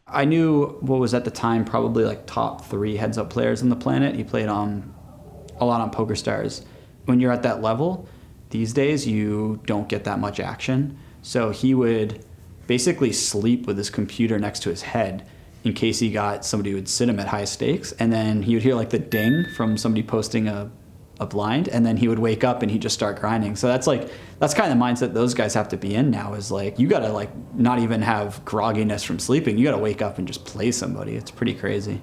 I knew what was at the time probably like top 3 heads-up players on the planet. He played on a lot on PokerStars. When you're at that level, these days you don't get that much action. So he would basically sleep with his computer next to his head in case he got somebody who would sit him at high stakes. And then he would hear like the ding from somebody posting a blind, and then he would wake up and he'd just start grinding. So that's kind of the mindset those guys have to be in now, is like, you gotta like not even have grogginess from sleeping. You gotta wake up and just play somebody. It's pretty crazy.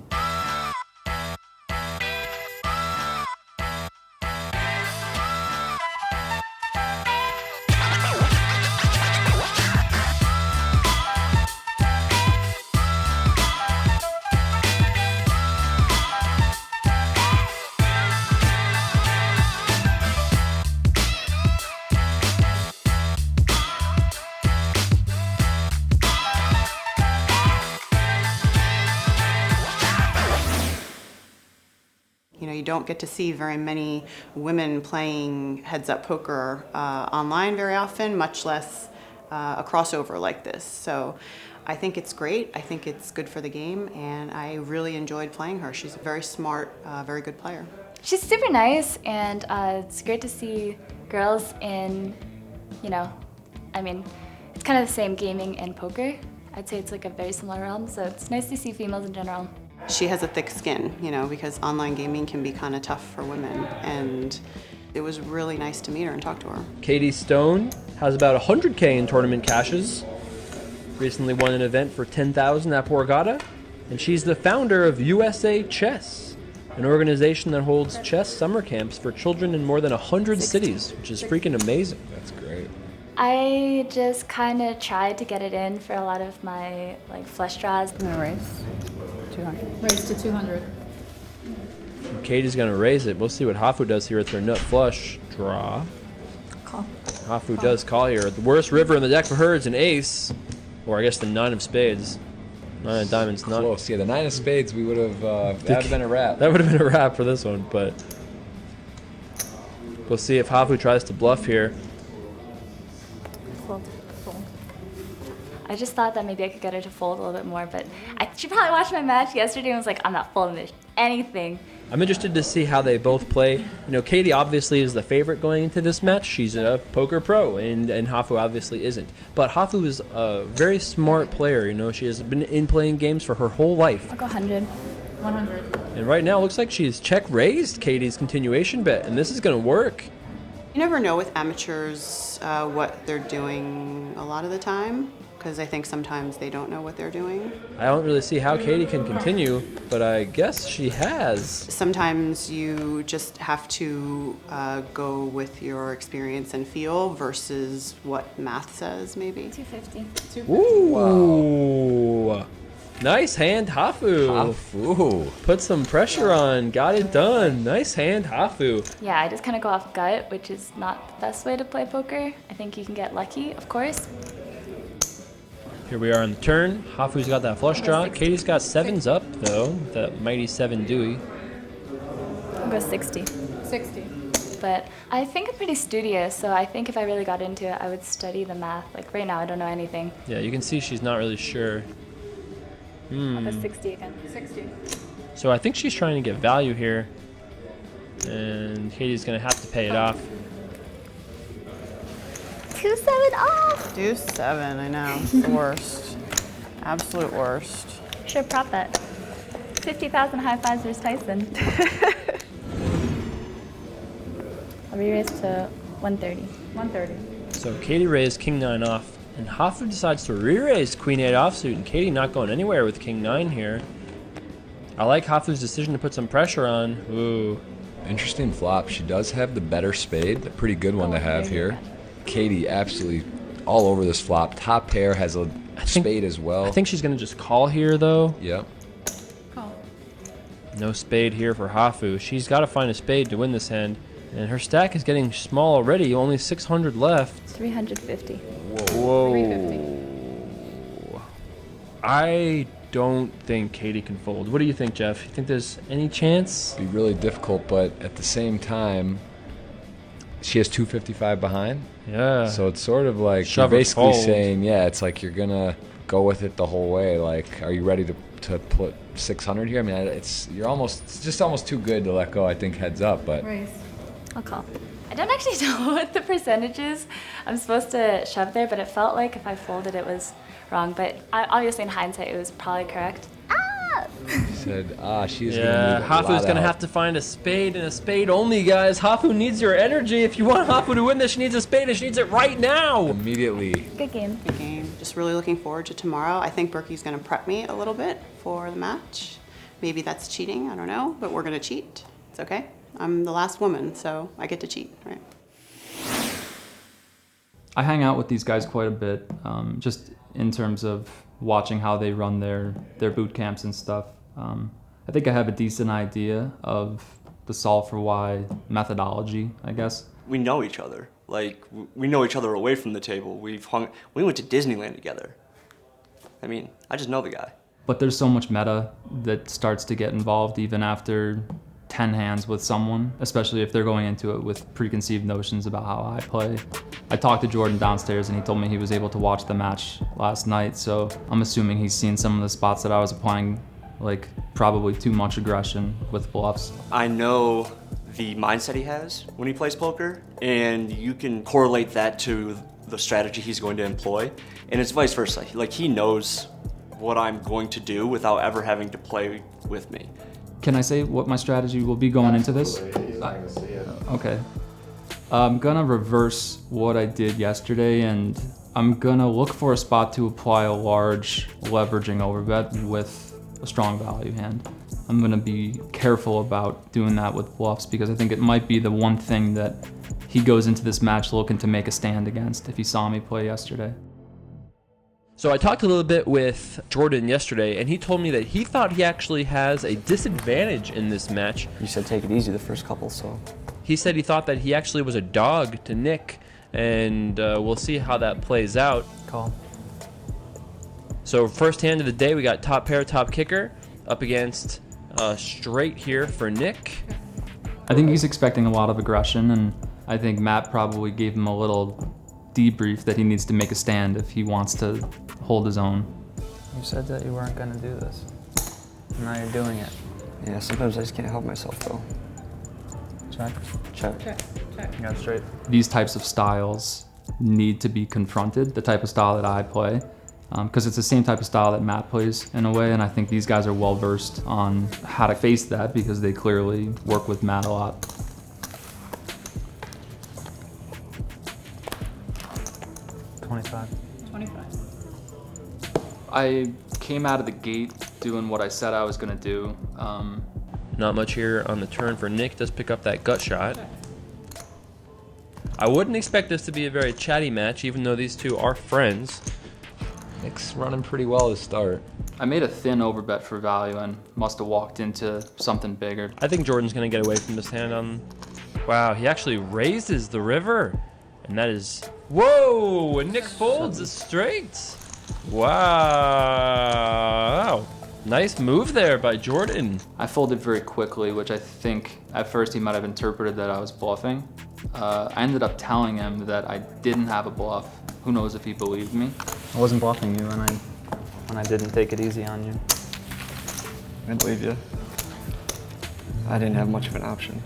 You know, you don't get to see very many women playing heads-up poker online very often, much less a crossover like this. So I think it's great. I think it's good for the game, and I really enjoyed playing her. She's a very smart, very good player. She's super nice, and it's great to see girls in, you know, I mean, it's kind of the same, gaming and poker. I'd say it's like a very similar realm, so it's nice to see females in general. She has a thick skin, you know, because online gaming can be kind of tough for women, and it was really nice to meet her and talk to her. Katie Stone has about 100K in tournament cashes. Recently won an event for 10,000 at Borgata, and she's the founder of USA Chess, an organization that holds chess summer camps for children in more than 100 cities, which is freaking amazing. That's great. I just kind of tried to get it in for a lot of my like flush draws. I'm gonna raise 200. Raise to 200. Katie's gonna raise it. We'll see what Hafu does here with her nut flush draw. Call. Hafu does call here. The worst river in the deck for her is an ace, or I guess the 9 of spades. 9 of diamonds, not Close. Yeah, the 9 of spades, we would have, that would have been a wrap. That would have been a wrap for this one, but we'll see if Hafu tries to bluff here. Fold. I just thought that maybe I could get her to fold a little bit more, but she probably watched my match yesterday and was like, I'm not folding this anything. I'm interested to see how they both play. You know, Katie obviously is the favorite going into this match. She's a poker pro, and Hafu obviously isn't. But Hafu is a very smart player. You know, she has been in playing games for her whole life. I'll go 100. 100. And right now, it looks like she's check-raised Katie's continuation bet, and this is going to work. You never know with amateurs what they're doing a lot of the time, because I think sometimes they don't know what they're doing. I don't really see how Katie can continue, but I guess she has. Sometimes you just have to go with your experience and feel versus what math says, maybe. 250. Ooh. Wow. Nice hand, Hafu. Hafu. Put some pressure on. Got it done. Nice hand, Hafu. Yeah, I just kind of go off gut, which is not the best way to play poker. I think you can get lucky, of course. Here we are on the turn. Hafu's got that flush draw. Katie's got 7s up, though. That mighty 7 Dewey. I'll go 60. 60. But I think I'm pretty studious, so I think if I really got into it, I would study the math. Like right now, I don't know anything. Yeah, you can see she's not really sure. I'll go 60 again. 60. So I think she's trying to get value here. And Katie's going to have to pay it off. 2-7 off! Do 7, I know. The worst. Absolute worst. Sure, prop bet. 50,000 high fives versus Tyson. I'll re-raise to 130. 130. So Katie raised King 9 off, and Hafu decides to re-raise Queen 8 offsuit, and Katie not going anywhere with King 9 here. I like Hafu's decision to put some pressure on. Ooh. Interesting flop. She does have the better spade, a pretty good one to have here. Katie absolutely all over this flop. Top pair has a spade as well. I think she's going to just call here, though. Yep. Call. No spade here for Hafu. She's got to find a spade to win this hand. And her stack is getting small already. Only 600 left. 350. Whoa. 350. I don't think Katie can fold. What do you think, Jeff? You think there's any chance? Be really difficult, but at the same time, she has 255 behind. Yeah. So it's sort of like Shove you're or basically fold. saying, yeah, it's like you're gonna go with it the whole way. Like, are you ready to put 600 here? I mean, it's just almost too good to let go, I think, heads up. But Raise. I'll call. I don't actually know what the percentage is I'm supposed to shove there, but it felt like if I folded it was wrong. But obviously in hindsight it was probably correct. Ah! he said, she's Yeah, going to need a Hafu's lot going to out. have to find a spade and a spade only, guys. Hafu needs your energy. If you want Hafu to win this, she needs a spade and she needs it right now. Immediately. Good game. Good game. Just really looking forward to tomorrow. I think Berkey's going to prep me a little bit for the match. Maybe that's cheating, I don't know, but we're going to cheat. It's okay. I'm the last woman, so I get to cheat, right? I hang out with these guys quite a bit, just in terms of watching how they run their boot camps and stuff. I think I have a decent idea of the S4Y methodology, I guess. We know each other. Like, we know each other away from the table. We went to Disneyland together. I mean, I just know the guy. But there's so much meta that starts to get involved even after 10 hands with someone, especially if they're going into it with preconceived notions about how I play. I talked to Jordan downstairs and he told me he was able to watch the match last night, so I'm assuming he's seen some of the spots that I was applying, like probably too much aggression with bluffs. I know the mindset he has when he plays poker, and you can correlate that to the strategy he's going to employ, and it's vice versa. Like, he knows what I'm going to do without ever having to play with me. Can I say what my strategy will be going into this? He's not gonna see it. Okay. I'm gonna reverse what I did yesterday, and I'm gonna look for a spot to apply a large leveraging overbet with a strong value hand. I'm gonna be careful about doing that with bluffs because I think it might be the one thing that he goes into this match looking to make a stand against if he saw me play yesterday. So I talked a little bit with Jordan yesterday, and he told me that he thought he actually has a disadvantage in this match. You said take it easy the first couple, so. He said he thought that he actually was a dog to Nick, and we'll see how that plays out. Call. So first hand of the day, we got top pair, top kicker, up against straight here for Nick. I think he's expecting a lot of aggression, and I think Matt probably gave him a little debrief that he needs to make a stand if he wants to hold his own. You said that you weren't gonna do this. Now you're doing it. Yeah, sometimes I just can't help myself though. Check. Check. Check. Check. You got straight. These types of styles need to be confronted, the type of style that I play, because it's the same type of style that Matt plays in a way, and I think these guys are well versed on how to face that because they clearly work with Matt a lot. $25. 25. I came out of the gate doing what I said I was gonna do. Not much here on the turn for Nick. Does pick up that gut shot. I wouldn't expect this to be a very chatty match, even though these two are friends. Nick's running pretty well to start. I made a thin overbet for value and must have walked into something bigger. I think Jordan's going to get away from this hand on... Wow, he actually raises the river. And that is... Whoa! And Nick folds the straight. Wow. Nice move there by Jordan. I folded very quickly, which I think at first he might have interpreted that I was bluffing. I ended up telling him that I didn't have a bluff. Who knows if he believed me? I wasn't bluffing you when I didn't take it easy on you. I believe you. I didn't have much of an option.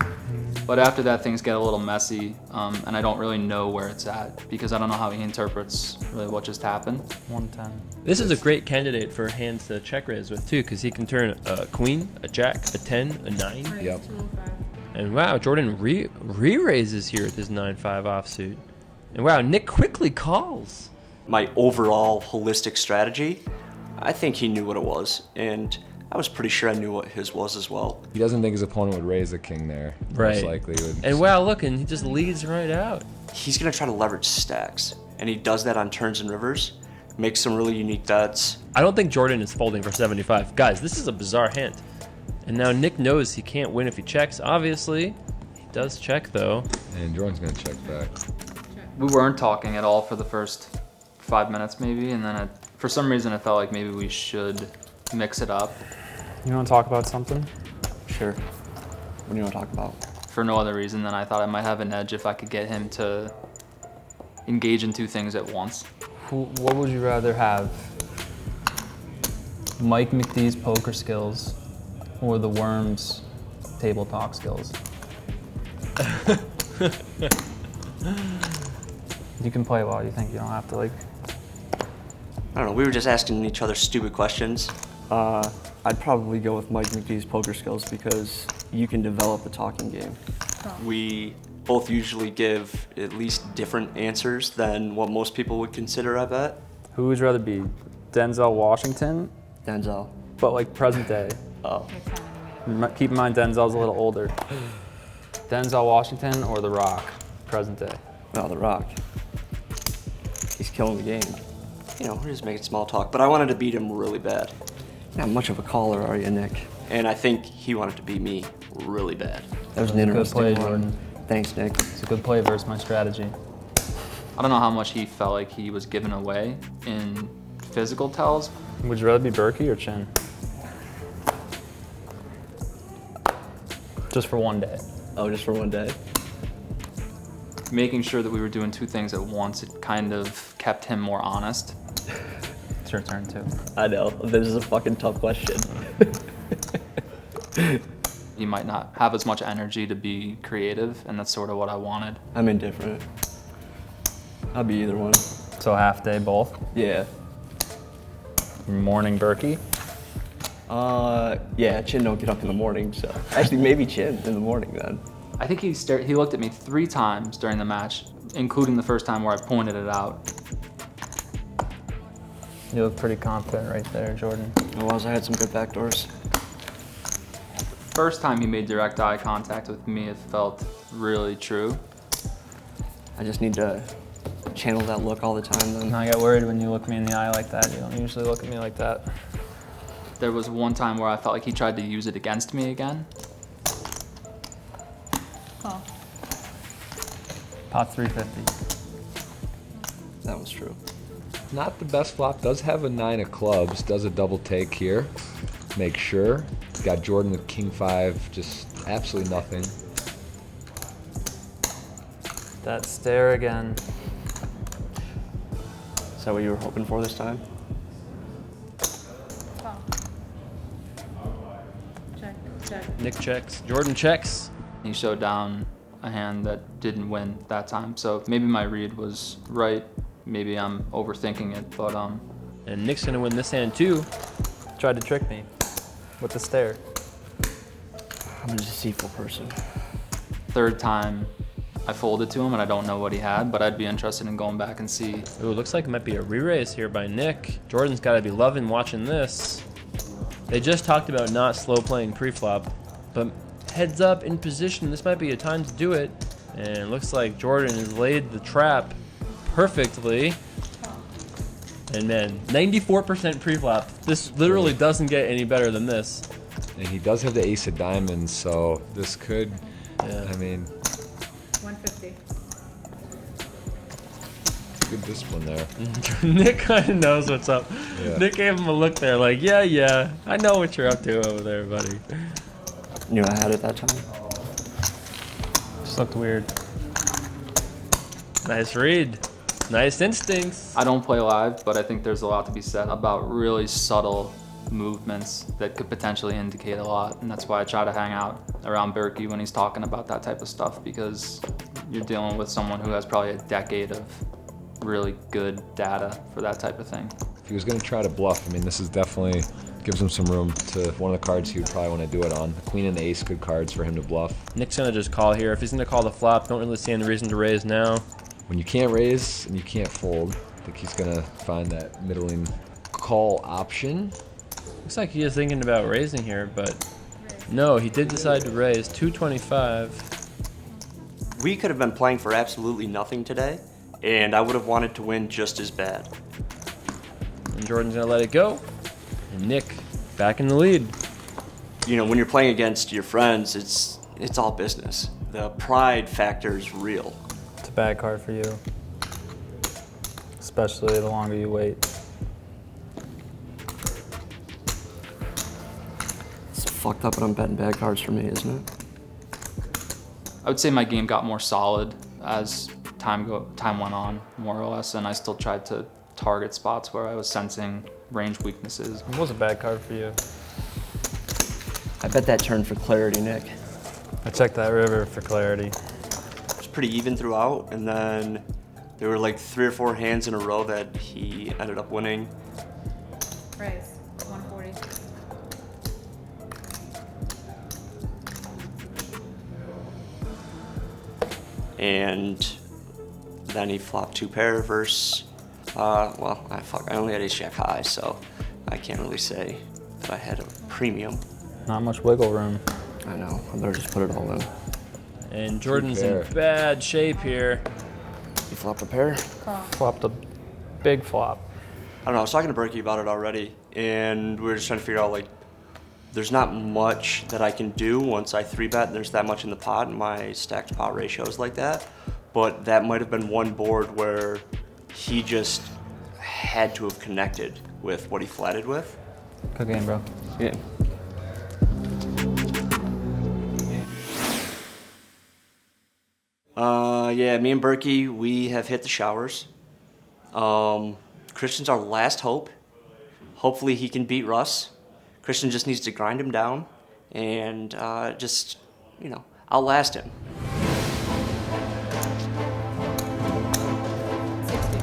But after that, things get a little messy, and I don't really know where it's at because I don't know how he interprets really what just happened. 110. This is a great candidate for hands to check raise with too, because he can turn a queen, a jack, a 10, a 9. Raise. Yep. 205. And wow, Jordan re-raises here with his 9-5 offsuit. And wow, Nick quickly calls. My overall holistic strategy, I think he knew what it was, and I was pretty sure I knew what his was as well. He doesn't think his opponent would raise the king there. Right. Most likely would. And wow, look, and he just leads right out. He's gonna try to leverage stacks, and he does that on turns and rivers, makes some really unique bets. I don't think Jordan is folding for 75. Guys, this is a bizarre hand. And now Nick knows he can't win if he checks, obviously. He does check though. And Jordan's gonna check back. We weren't talking at all for the first 5 minutes maybe, and then for some reason I felt like maybe we should mix it up. You want to talk about something? Sure. What do you want to talk about? For no other reason than I thought I might have an edge if I could get him to engage in two things at once. What would you rather have? Mike McDee's poker skills or the Worm's table talk skills? You can play while you think. You don't have to like. I don't know, we were just asking each other stupid questions. I'd probably go with Mike McDee's poker skills because you can develop a talking game. We both usually give at least different answers than what most people would consider, I bet. Who would you rather be, Denzel Washington, Denzel. but like present day? Oh. Keep in mind Denzel's a little older. Denzel Washington or The Rock, present day? No, The Rock. He's killing the game. You know, we're just making small talk, but I wanted to beat him really bad. Not much of a caller, are you, Nick? And I think he wanted to beat me really bad. That was an Good interesting play, one. Jordan. Thanks, Nick. It's a good play versus my strategy. I don't know how much he felt like he was given away in physical tells. Would you rather be Berkey or Chin? Just for one day. Oh, just for one day? Making sure that we were doing two things at once, it kind of kept him more honest. It's your turn too. I know. This is a fucking tough question. He might not have as much energy to be creative, and that's sort of what I wanted. I'm indifferent. I'll be either one. So half day both? Yeah. Morning Berkey? Yeah, Chin don't get up in the morning, so. Actually, maybe Chin in the morning then. I think he looked at me 3 times during the match, including the first time where I pointed it out. You look pretty confident right there, Jordan. I was. I had some good backdoors. First time he made direct eye contact with me, it felt really true. I just need to channel that look all the time then. I get worried when you look me in the eye like that. You don't usually look at me like that. There was one time where I felt like he tried to use it against me again. Call. Pot 350. That was true. Not the best flop. Does have a 9 of clubs. Does a double take here. Make sure. Got Jordan with king 5. Just absolutely nothing. That stare again. Is that what you were hoping for this time? Call. Check. Check. Nick checks. Jordan checks. He showed down a hand that didn't win that time, so maybe my read was right. Maybe I'm overthinking it, but And Nick's gonna win this hand too. Tried to trick me with the stare. I'm a deceitful person. third time I folded to him and I don't know what he had, but I'd be interested in going back and see. Ooh, looks like it might be a re-raise here by Nick. Jordan's gotta be loving watching this. They just talked about not slow playing pre-flop, but heads up in position, this might be a time to do it. And it looks like Jordan has laid the trap perfectly. And man, 94% pre-flop. This literally doesn't get any better than this. And he does have the ace of diamonds, so this could, I mean, 150. good discipline there. Nick kind of knows what's up. Yeah. Nick gave him a look there like, yeah, I know what you're up to over there, buddy. Knew I had it that time. Just looked weird. Nice read. Nice instincts. I don't play live, but I think there's a lot to be said about really subtle movements that could potentially indicate a lot, and that's why I try to hang out around Berkey when he's talking about that type of stuff, because you're dealing with someone who has probably a decade of really good data for that type of thing. If he was going to try to bluff, I mean, this is definitely gives him some room to one of the cards he would probably want to do it on. The queen and the ace, good cards for him to bluff. Nick's gonna just call here. If he's gonna call the flop, don't really see any reason to raise now. When you can't raise and you can't fold, I think he's going to find that middling call option. Looks like he is thinking about raising here, but no, he did decide to raise 225. We could have been playing for absolutely nothing today, and I would have wanted to win just as bad. And Jordan's gonna let it go. And Nick back in the lead. You know, when you're playing against your friends, it's all business. The pride factor is real. It's a bad card for you. Especially the longer you wait. It's fucked up, but I'm betting bad cards for me, isn't it? I would say my game got more solid as time went on, more or less, and I still tried to target spots where I was sensing range weaknesses. It was a bad card for you. I bet that turned for clarity, Nick. I checked that river for clarity. It was pretty even throughout, and then there were like 3 or 4 hands in a row that he ended up winning. Raise. 140. And then he flopped 2 pair versus, well, I only had ace jack high, so I can't really say that I had a premium. Not much wiggle room. I know. I better just put it all in. And Jordan's in pair. bad shape here. You flop a pair? Flopped a big flop. I don't know, I was talking to Berkey about it already, and we were just trying to figure out, like, there's not much that I can do once I 3-bet. There's that much in the pot, and my stacked pot ratio is like that. But that might have been one board where he just had to have connected with what he flatted with. Good game, bro. Yeah. Yeah, me and Berkey, we have hit the showers. Christian's our last hope. Hopefully he can beat Russ. Christian just needs to grind him down and just, you know, outlast him. 60.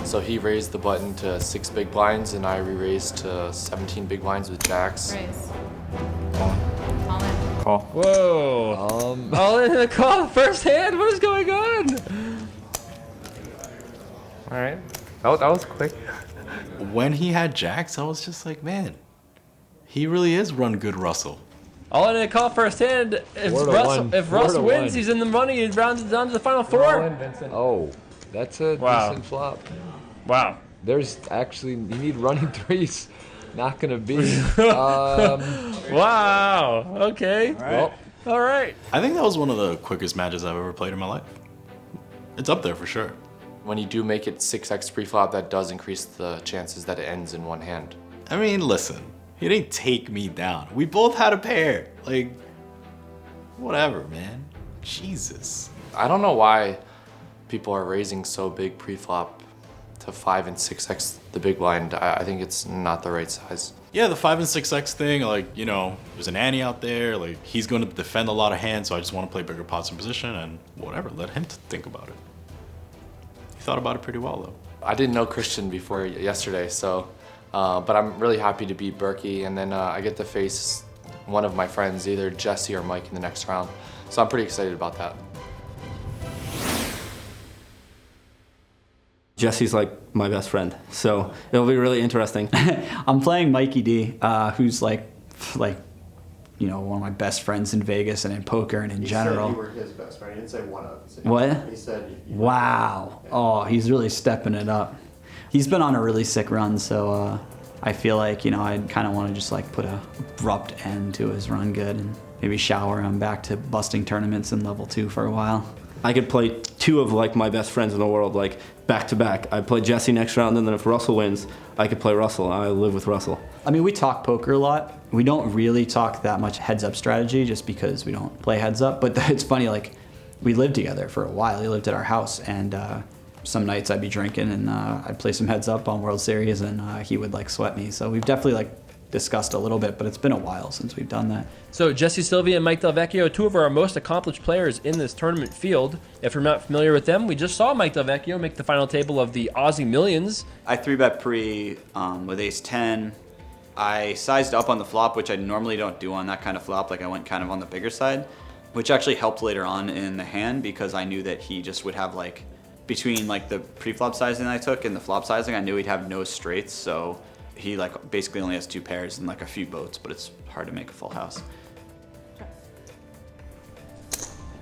So he raised the button to 6 big blinds, and I re-raised to 17 big blinds with jacks. Raise. All in. Call. Whoa. All in the call. First hand. What is going on? All right. That was quick. When he had jacks, I was just like, man, he really is run good Russell. All in a call first hand. If 4 to Russ, 1. if 4 Russ to wins, 1. he's in the money. He rounds it down to the final 4. Oh, that's a Wow. decent flop. Wow. There's actually, you need running threes. Not gonna be. Wow. Okay. Well, All right. I think that was one of the quickest matches I've ever played in my life. It's up there for sure. When you do make it 6x pre-flop, that does increase the chances that it ends in one hand. I mean, listen, he didn't take me down. We both had a pair. Like, whatever, man. Jesus. I don't know why people are raising so big pre-flop to 5 and 6x the big blind. I think it's not the right size. Yeah, the 5 and 6x thing, like, you know, there's an ante out there. Like, he's going to defend a lot of hands, so I just want to play bigger pots in position, and whatever, let him think about it. He thought about it pretty well, though. I didn't know Christian before yesterday, so, but I'm really happy to beat Berkey, and then I get to face one of my friends, either Jesse or Mike, in the next round. So I'm pretty excited about that. Jesse's like my best friend, so it'll be really interesting. I'm playing Mikey D, who's like, you know, one of my best friends in Vegas and in poker and in general. He said you were his best friend. He didn't say one of. He said What? He said you Wow. Oh, he's really stepping it up. He's been on a really sick run, so I feel like, you know, I kind of want to just like put a abrupt end to his run good and maybe shower him back to busting tournaments in level 2 for a while. I could play 2 of like my best friends in the world, like back to back. I play Jesse next round, and then if Russell wins, I could play Russell. I live with Russell. I mean, we talk poker a lot. We don't really talk that much heads-up strategy just because we don't play heads-up. But it's funny, like, we lived together for a while. He lived at our house, and some nights I'd be drinking, and I'd play some heads-up on World Series, and he would, like, sweat me. So we've definitely, like, discussed a little bit, but it's been a while since we've done that. So Jesse Sylvia and Mike DelVecchio, 2 of our most accomplished players in this tournament field. If you're not familiar with them, we just saw Mike DelVecchio make the final table of the Aussie Millions. I 3-bet pre with ace-10. I sized up on the flop, which I normally don't do on that kind of flop. Like, I went kind of on the bigger side, which actually helped later on in the hand because I knew that he just would have, like, between like the pre-flop sizing I took and the flop sizing, I knew he'd have no straights, so he like basically only has 2 pairs and like a few boats, but it's hard to make a full house.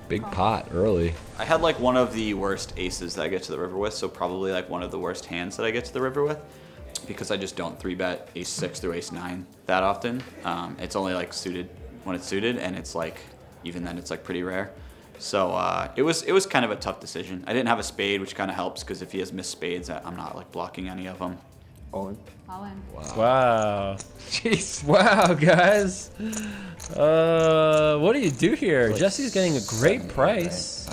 big pot early. I had like one of the worst aces that I get to the river with, so probably like one of the worst hands that I get to the river with, because I just don't 3-bet ace-6 through ace-9 that often. It's only like suited when it's suited, and it's like, even then it's like pretty rare. So it was kind of a tough decision. I didn't have a spade, which kind of helps, because if he has missed spades, I'm not like blocking any of them. All in. All in. Wow. Jeez. Wow, guys. What do you do here? Like Jesse's getting a great price.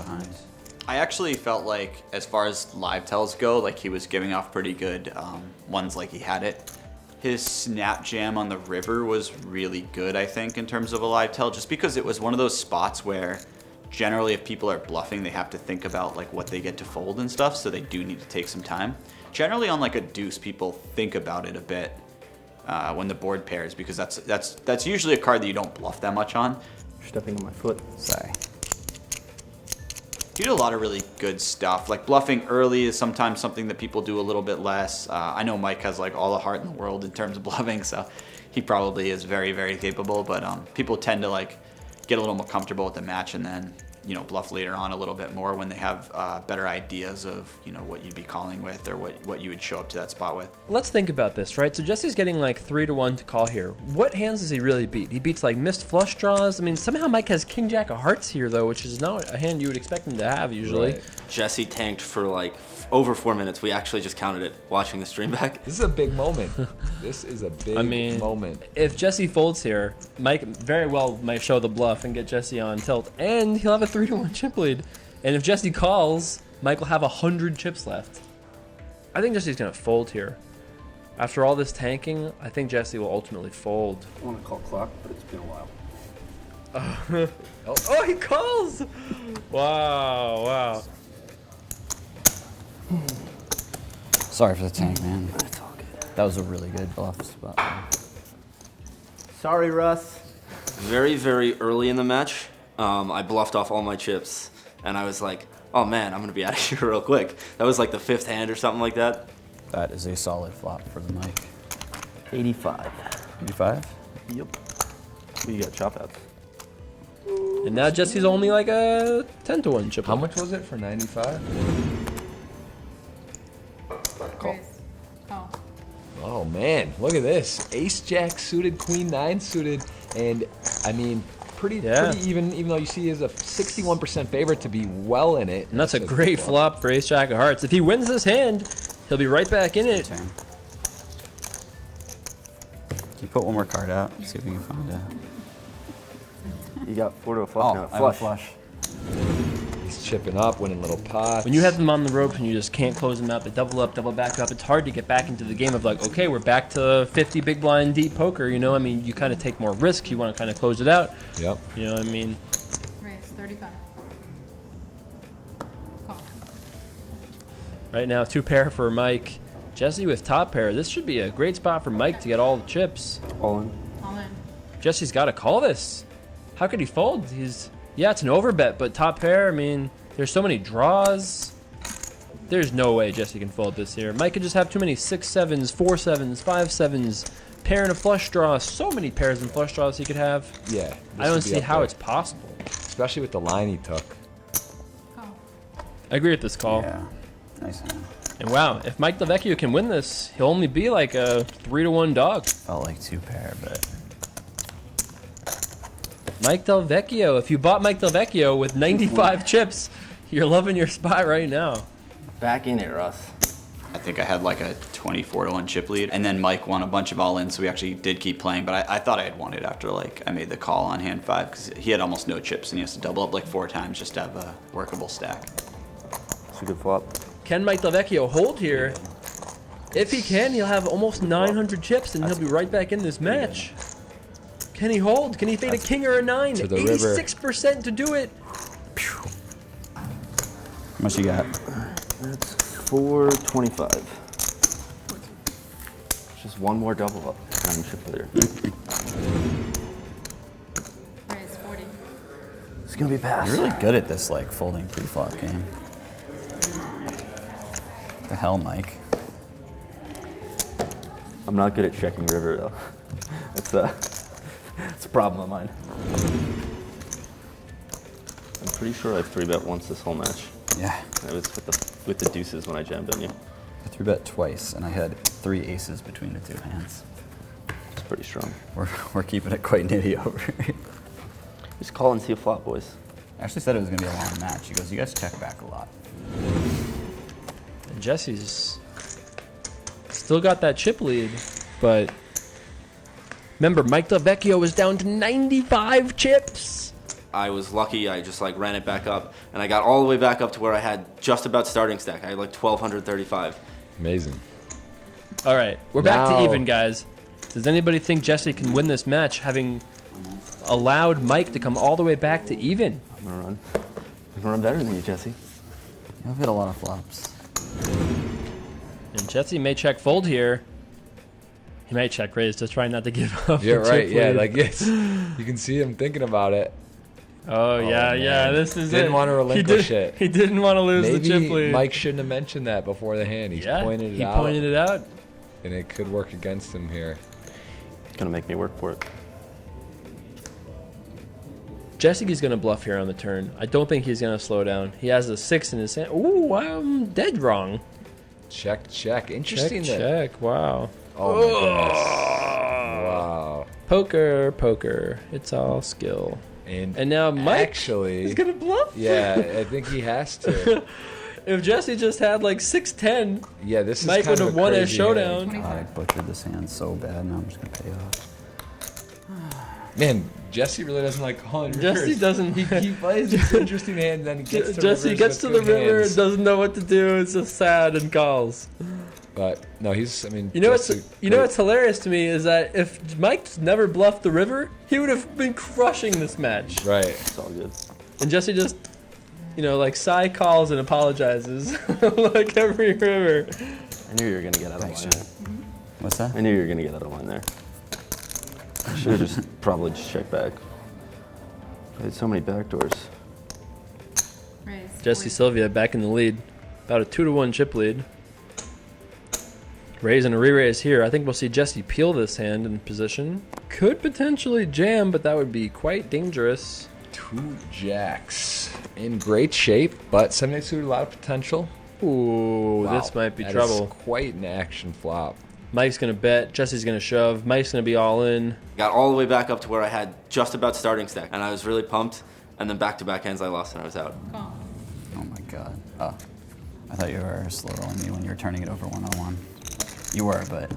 I actually felt like, as far as live tells go, like he was giving off pretty good ones, like he had it. His snap jam on the river was really good, I think, in terms of a live tell, just because it was one of those spots where generally if people are bluffing, they have to think about like what they get to fold and stuff, so they do need to take some time. Generally on like a deuce, people think about it a bit when the board pairs, because that's usually a card that you don't bluff that much on. Stepping on my foot. Sorry. You do a lot of really good stuff. Like bluffing early is sometimes something that people do a little bit less. I know Mike has like all the heart in the world in terms of bluffing, so he probably is very, very capable. But people tend to like get a little more comfortable with the match and then, you know, bluff later on a little bit more when they have better ideas of, you know, what you'd be calling with or what you would show up to that spot with. Let's think about this, right? So Jesse's getting like 3-1 to call here. What hands does he really beat? He beats like missed flush draws. I mean, somehow Mike has King Jack of Hearts here though, which is not a hand you would expect him to have usually. Right. Jesse tanked for like over 4 minutes. We actually just counted it watching the stream back. This is a big moment. This is a big moment. If Jesse folds here, Mike very well might show the bluff and get Jesse on tilt, and he'll have a 3-1 chip lead. And if Jesse calls, Mike will have 100 chips left. I think Jesse's gonna fold here. After all this tanking, I think Jesse will ultimately fold. I want to call clock, but it's been a while. Oh, he calls! Wow, wow. Sorry for the tank, man. That was a really good bluff spot. Sorry, Russ. Very, very early in the match, I bluffed off all my chips, and I was like, oh man, I'm gonna be out of here real quick. That was like the 5th hand or something like that. That is a solid flop for the mic. 85. 85? Yep. You got chop outs. And now Jesse's only like a 10-1 chip. How much was it for 95? Call. Oh. Oh man, look at this. Ace Jack suited, Queen 9 suited, and I mean, pretty even though you see he is a 61% favorite to be well in it. And that's a great flop for Ace Jack of Hearts. If he wins this hand, he'll be right back in it. Can you put one more card out? See if we can find it. You got 4 to a flush now. I have a flush. He's chipping up, winning little pots. When you have them on the ropes and you just can't close them out, they double up, double back up, it's hard to get back into the game of like, okay, we're back to 50 big blind deep poker, you know? I mean, you kind of take more risks, you want to kind of close it out. Yep. You know what I mean? Raise 35. Call. Right now, 2 pair for Mike. Jesse with top pair. This should be a great spot for Mike to get all the chips. All in. All in. Jesse's got to call this. How could he fold? Yeah, it's an overbet, but top pair, I mean, there's so many draws. There's no way Jesse can fold this here. Mike could just have too many 6-7s, 4-7s, 5-7s, pair and a flush draw. So many pairs and flush draws he could have. Yeah. I don't see how it's possible. Especially with the line he took. Call. I agree with this call. Yeah, nice hand. And wow, if Mike DelVecchio can win this, he'll only be like a 3-1 dog. Felt like 2 pair, but Mike DelVecchio. If you bought Mike DelVecchio with 95 chips, you're loving your spot right now. Back in it, Russ. I think I had like a 24-1 chip lead, and then Mike won a bunch of all-ins, so we actually did keep playing, but I thought I had won it after like I made the call on hand 5, because he had almost no chips, and he has to double up like 4 times just to have a workable stack. It's a good flop. Can Mike DelVecchio hold here? If he can, he'll have almost 900 chips, and he'll be right back in this match. Can he hold? Can he fade a king or a 9? To the river. 86% to do it. how much you got? That's 425. Just one more double up. I'm chip later. Raise 40. It's gonna be pass. You're really good at this, like, folding pre-flop game. The hell, Mike? I'm not good at checking river though. It's a problem of mine. I'm pretty sure I've 3-bet once this whole match. Yeah. It was with the deuces when I jammed on you. I 3-bet twice, and I had 3 aces between the 2 hands. It's pretty strong. We're keeping it quite nitty over here. Just call and see a flop, boys. I actually said it was going to be a long match. He goes, you guys check back a lot. And Jesse's still got that chip lead, but remember, Mike DelVecchio was down to 95 chips. I was lucky. I just like ran it back up, and I got all the way back up to where I had just about starting stack. I had like 1,235. Amazing. All right, we're back to even, guys. Does anybody think Jesse can win this match, having allowed Mike to come all the way back to even? I'm gonna run. I'm gonna run better than you, Jesse. I've hit a lot of flops. And Jesse may check fold here. He might check raise, just trying not to give up. You're the right. chip Yeah, lead. like it's, you can see him thinking about it. Oh yeah, yeah. man. This is Didn't it. want to relinquish it. He didn't want to lose Maybe the chip lead. Mike shouldn't have mentioned that before the hand. He's pointed it out. He pointed it out. And it could work against him here. It's gonna make me work for it. Jesse's gonna bluff here on the turn. I don't think he's gonna slow down. He has a 6 in his hand. Ooh, I'm dead wrong. Check, check. Interesting. Check. Wow. Oh my goodness. Wow. Poker, poker. It's all skill. And now Mike actually is gonna bluff. Yeah, I think he has to. If Jesse just had like 6-10, yeah, this is Mike kind would of have won a crazy showdown. God, I butchered this hand so bad. Now I'm just gonna pay off. Man, Jesse really doesn't like calling Jesse rivers. doesn't. He plays this interesting hand, then he gets to Jesse rivers gets to with the good river hands. and doesn't know what to do. It's just sad and calls. But no, he's. I mean, You know Jesse, what's hilarious to me is that if Mike never bluffed the river, he would have been crushing this match. Right. It's all good. And Jesse just, like Sai calls and apologizes like every river. I knew you were gonna get out of line there. What's that? I knew you were gonna get out of line there. I should have just probably just checked back. I had so many backdoors. Raise. Jesse Sylvia back in the lead, about a 2-1 chip lead. Raise and a re-raise here. I think we'll see Jesse peel this hand in position. Could potentially jam, but that would be quite dangerous. 2 jacks. In great shape, but 7-8 suited, a lot of potential. Ooh, Wow, this might be that trouble. is quite an action flop. Mike's gonna bet, Jesse's gonna shove, Mike's gonna be all in. Got all the way back up to where I had just about starting stack, and I was really pumped. And then back-to-back hands I lost, and I was out. Call. Oh my god. Oh. I thought you were slow rolling me when you were turning it over 1-on-1. You were, but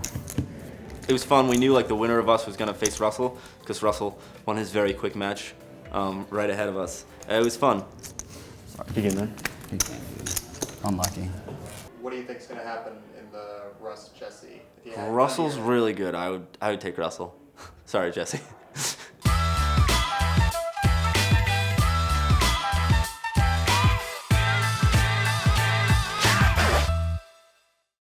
It was fun. We knew like the winner of us was gonna face Russell, because Russell won his very quick match right ahead of us. It was fun. sorry. You getting there? You can't do. Unlucky. What do you think's going to happen in the Russ Jesse? Russell's really good. I would take Russell. Sorry, Jesse.